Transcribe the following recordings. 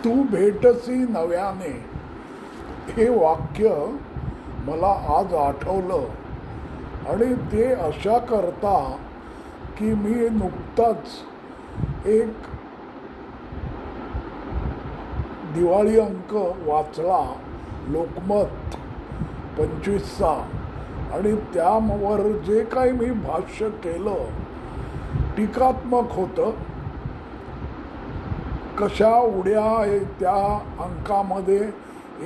तू भेटसी नव्याने, हे वाक्य मला आज आठवलं. आणि ते अशा करता की मी नुकताच एक दिवाळी अंक वाचला, लोकमत 25चा. आणि त्यावर जे काही मी भाष्य केलं टीकात्मक होतं. कशा उड्या त्या अंकामध्ये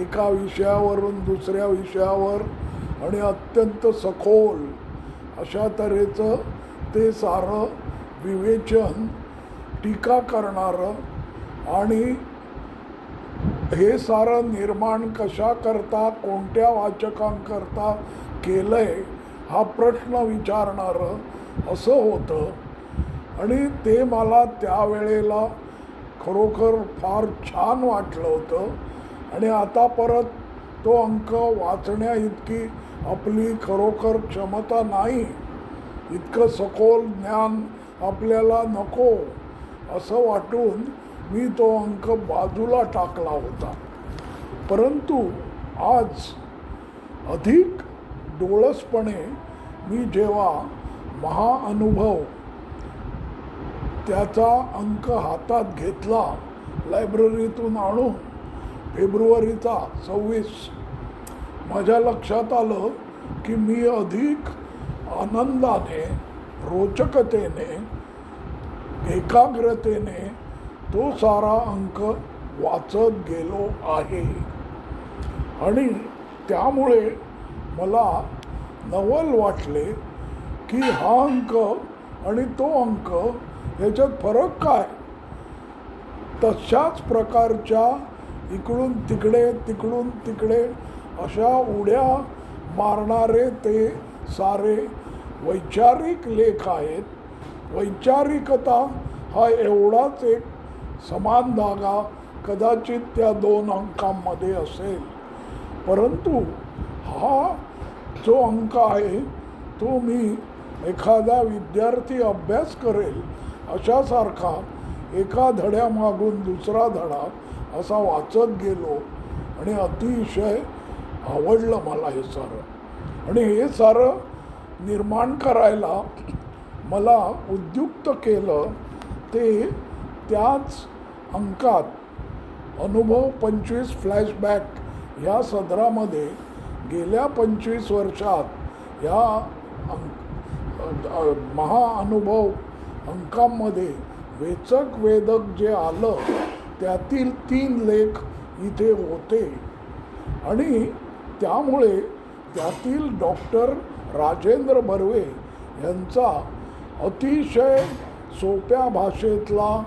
एका विषयावरून दुसऱ्या विषयावर आणि अत्यंत सखोल अशा तऱ्हेचं ते सारं विवेचन, टीका करणारं. आणि हे सारं निर्माण कशा करता, कोणत्या वाचकांकरता केलंय हा प्रश्न विचारणारं असं होतं. आणि ते मला त्यावेळेला खरोखर फार छान वाटलं होतं. आणि आता परत तो अंक वाचण्या इतकी आपली खरोखर क्षमता नाही, इतकं सखोल ज्ञान आपल्याला नको असं वाटून मी तो अंक बाजूला टाकला होता. परंतु आज अधिक डोळसपणे मी जेव्हा महाअनुभव त्याचा अंक हातात घेतला, लायब्ररीतून आणून फेब्रुवारीचा 26, माझ्या लक्षात आलं की मी अधिक आनंदाने, रोचकतेने, एकाग्रतेने तो सारा अंक वाचत गेलो आहे. आणि त्यामुळे मला नवल वाटले की हा अंक आणि तो अंक याच्यात फरक काय. तशाच प्रकारच्या इकडून तिकडे तिकडून तिकडे अशा उड्या मारणारे ते सारे वैचारिक लेख आहेत. वैचारिकता हा एवढाच एक समान धागा कदाचित त्या 2 अंकांमध्ये असेल. परंतु हा जो अंक आहे तो मी एखादा विद्यार्थी अभ्यास करेल अशासारखा एका धड्यामागून दुसरा धडा असा वाचत गेलो. आणि अतिशय आवडलं मला हे सारं. आणि हे सारं निर्माण करायला मला उद्युक्त केलं ते त्याच अंकात अनुभव 25 फ्लॅशबॅक ह्या सदरामध्ये गेल्या 25 वर्षात ह्या महाअनुभव अंकांमध्ये वेचक वेधक जे आलं त्यातील 3 लेख इथे होते. आणि त्यामुळे त्यातील डॉक्टर राजेंद्र बर्वे यांचा अतिशय सोप्या भाषेतला,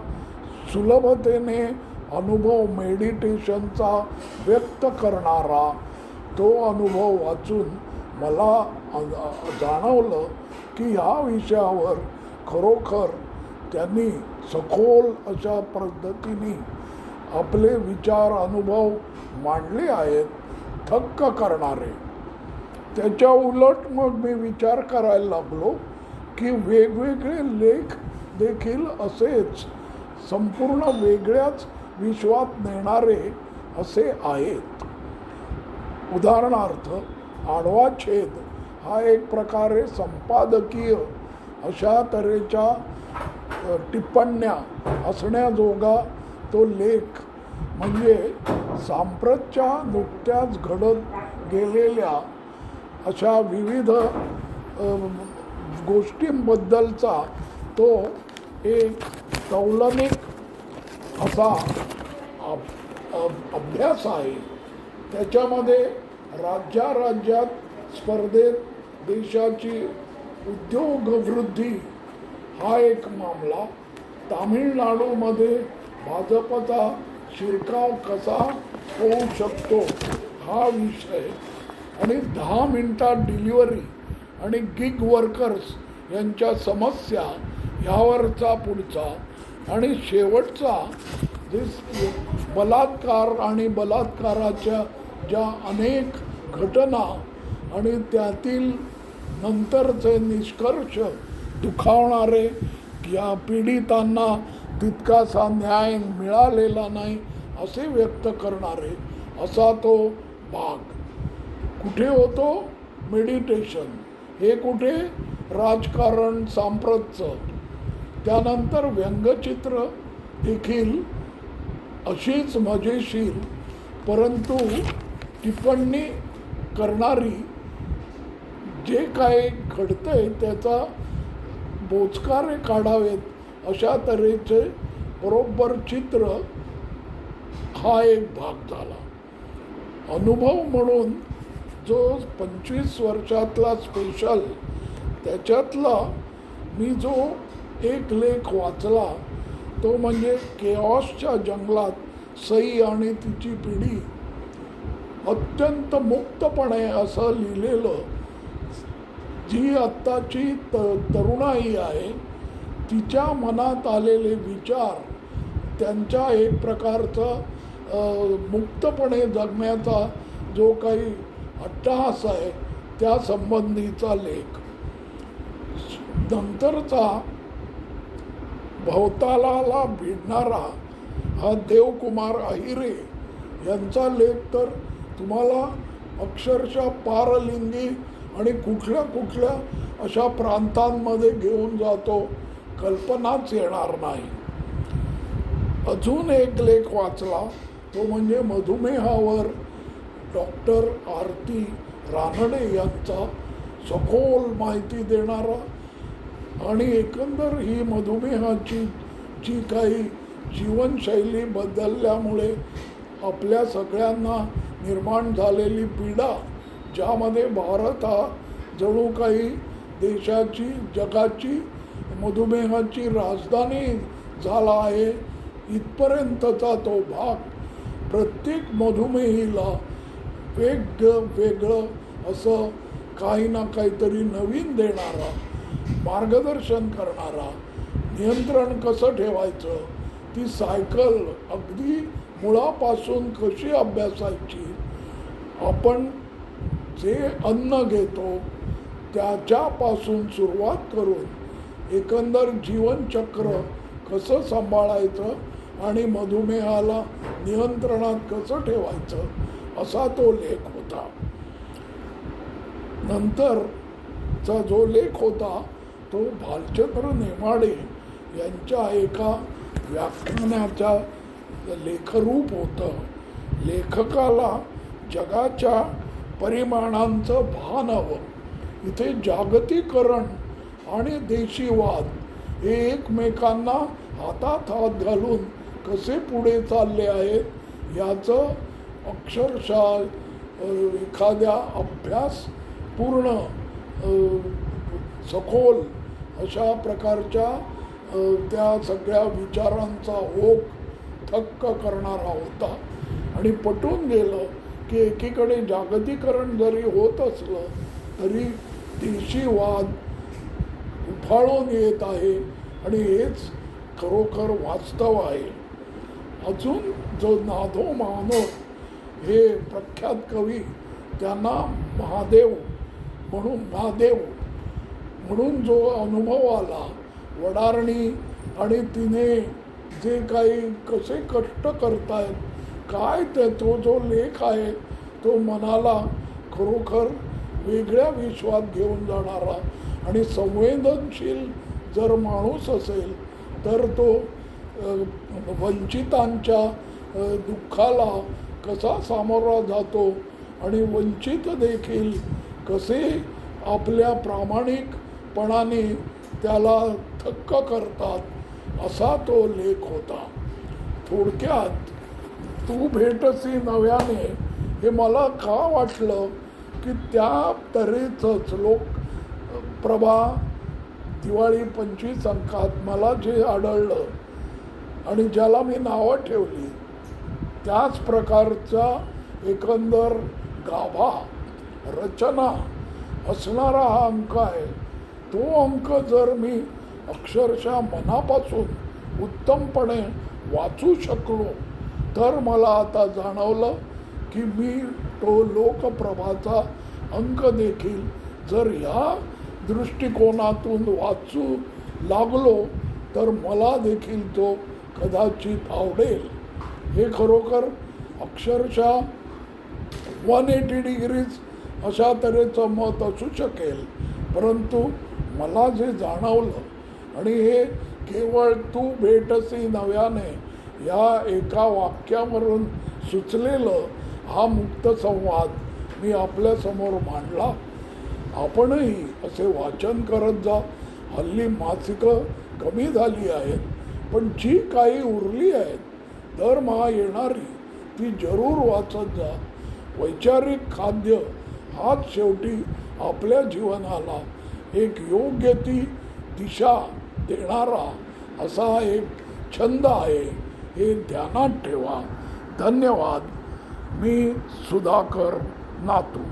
सुलभतेने अनुभव मेडिटेशनचा व्यक्त करणारा तो अनुभव वाचून मला जाणवलं की ह्या विषयावर खरोखर त्यांनी सखोल अशा पद्धतीने आपले विचार, अनुभव मांडले आहेत, थक्क करणारे. त्याच्या उलट मग मी विचार करायला लागलो की वेगवेगळे लेख देखील असेच संपूर्ण वेगळ्याच विश्वात नेणारे असे आहेत. उदाहरणार्थ आडवा छेद हा एक प्रकारे संपादकीय अशा तऱ्हेच्या टिप्पण्या असण्याजोगा तो लेख म्हणजे सांप्रतच्या नुकत्याच घडत गेलेल्या अशा विविध गोष्टींबद्दलचा तो एक तौलनिक असा अभ्यास आहे. त्याच्यामध्ये राज्यात स्पर्धेत देशाची उद्योग वृद्धी हा एक मामला, तामिळनाडूमध्ये भाजपचा शिरकाव कसा होऊ शकतो हा विषय, आणि 10 मिनिटात डिलिव्हरी आणि गिग वर्कर्स यांच्या समस्या ह्यावरचा पुढचा, आणि शेवटचा जे बलात्कार आणि बलात्काराच्या ज्या अनेक घटना आणि त्यातील नंतरचे निष्कर्ष दुखावणारे, या पीडितांना तितकासा न्याय मिळालेला नाही असे व्यक्त करणारे असा तो भाग. कुठे होतो? मेडिटेशन. हे कुठे? राजकारण सांप्रतचं. त्यानंतर व्यंगचित्र देखील अशीच मजेशीर परंतु टिप्पणी करणारी, जे काय घडतंय त्याचा बोचकारे काढावेत अशा तऱ्हेचे बरोबर चित्र हा एक भाग झाला. अनुभव म्हणून जो 25 वर्षातला स्पेशल, त्याच्यातला मी जो एक लेख वाचला तो म्हणजे केऑसच्या जंगलात सई आणि तिची पिढी. अत्यंत मुक्तपणे असं लिहिलेलं. जी आत्ताची तरुणाई आहे तिच्या मनात आलेले विचार, त्यांच्या एक प्रकारचा मुक्तपणे जगण्याचा जो काही अट्टहास आहे त्या संबंधीचा लेख. नंतरचा भवतालाला भिडणारा हा देवकुमार अहिरे यांचा लेख तर तुम्हाला अक्षरशः पारलिंगी आणि कुठल्या कुठल्या अशा प्रांतांमध्ये घेऊन जातो, कल्पनाच येणार नाही. अजून एक लेख वाचला तो म्हणजे मधुमेहावर डॉक्टर आरती रानडे यांचा सखोल माहिती देणारा आणि एकंदर ही मधुमेहाची जी काही जीवनशैली बदलल्यामुळे आपल्या सगळ्यांना निर्माण झालेली पीडा, ज्यामध्ये भारत हा जणू काही देशाची, जगाची मधुमेहाची राजधानी झाला आहे, इथपर्यंतचा तो भाग प्रत्येक मधुमेहीला वेगळं असं काही ना काहीतरी नवीन देणारा, मार्गदर्शन करणारा, नियंत्रण कसं ठेवायचं, ती सायकल अगदी मुळापासून कशी अभ्यासायची, आपण जे अन्न घेतो त्याच्यापासून सुरुवात करून एकंदर जीवनचक्र कसं सांभाळायचं आणि मधुमेहाला नियंत्रणात कसं ठेवायचं असा तो लेख होता. नंतरचा जो लेख होता तो भालचंद्र नेमाडे यांच्या एका व्याख्यानाच्या लेखरूप होतं. लेखकाला जगाच्या परिमाणांचं भान हवं. इथे जागतिकीकरण आणि देशीवाद हे एकमेकांना हातात हात घालून कसे पुढे चालले आहेत याचं अक्षरशः एखाद्या अभ्यासपूर्ण सखोल अशा प्रकारच्या त्या सगळ्या विचारांचा ओघ थक्क करणारा होता. आणि पटून गेलं की एकीकडे जागतिकीकरण जरी होत असलं तरी देशीवाद उफाळून येत आहे आणि हेच खरोखर वास्तव आहे. अजून जो नाधो मानव हे प्रख्यात कवी, त्यांना महादेव म्हणून जो अनुभव आला वडारणी आणि तिने जे काही कसे कष्ट करतायत काय, ते तो जो लेख आहे तो मनाला खरोखर वेगळ्या विश्वात घेऊन जाणारा आणि संवेदनशील जर माणूस असेल तर तो वंचितांच्या दुःखाला कसा सामोरा जातो आणि वंचित देखील कसे आपल्या प्रामाणिकपणाने त्याला थक्क करतात असा तो लेख होता. थोडक्यात तू भेटसी नव्याने हे मला का वाटलं की त्या तऱ्हेचंच लोकप्रभा दिवाळी 25 अंकात मला जे आढळलं आणि ज्याला मी नावं ठेवली त्याच प्रकारचा एकंदर गाभा रचना असणारा हा अंक आहे. तो अंक जर मी अक्षरशः मनापासून उत्तमपणे वाचू शकलो तर मला आता जाणवलं की मी तो लोकप्रभाचा अंक देखील जर ह्या दृष्टिकोनातून वाचू लागलो तर मला देखील तो कदाचित आवडेल. हे खरोखर अक्षरशः 180 डिग्रीज अशा तऱ्हेचं मत असू शकेल. परंतु मला जे जाणवलं आणि हे केवळ तू भेटसी नव्याने या एका वाक्यावरून सुचलेलं हा मुक्त संवाद मी आपल्यासमोर मांडला. आपणही असे वाचन करत जा. हल्ली मासिकं कमी झाली आहेत, पण जी काही उरली आहेत दरमहा येणारी ती जरूर वाचत जा. वैचारिक खाद्य हाच शेवटी आपल्या जीवनाला एक योग्य ती दिशा देणारा असा एक छंद आहे, हे ध्यानात ठेवा. धन्यवाद. मी सुधाकर नातू.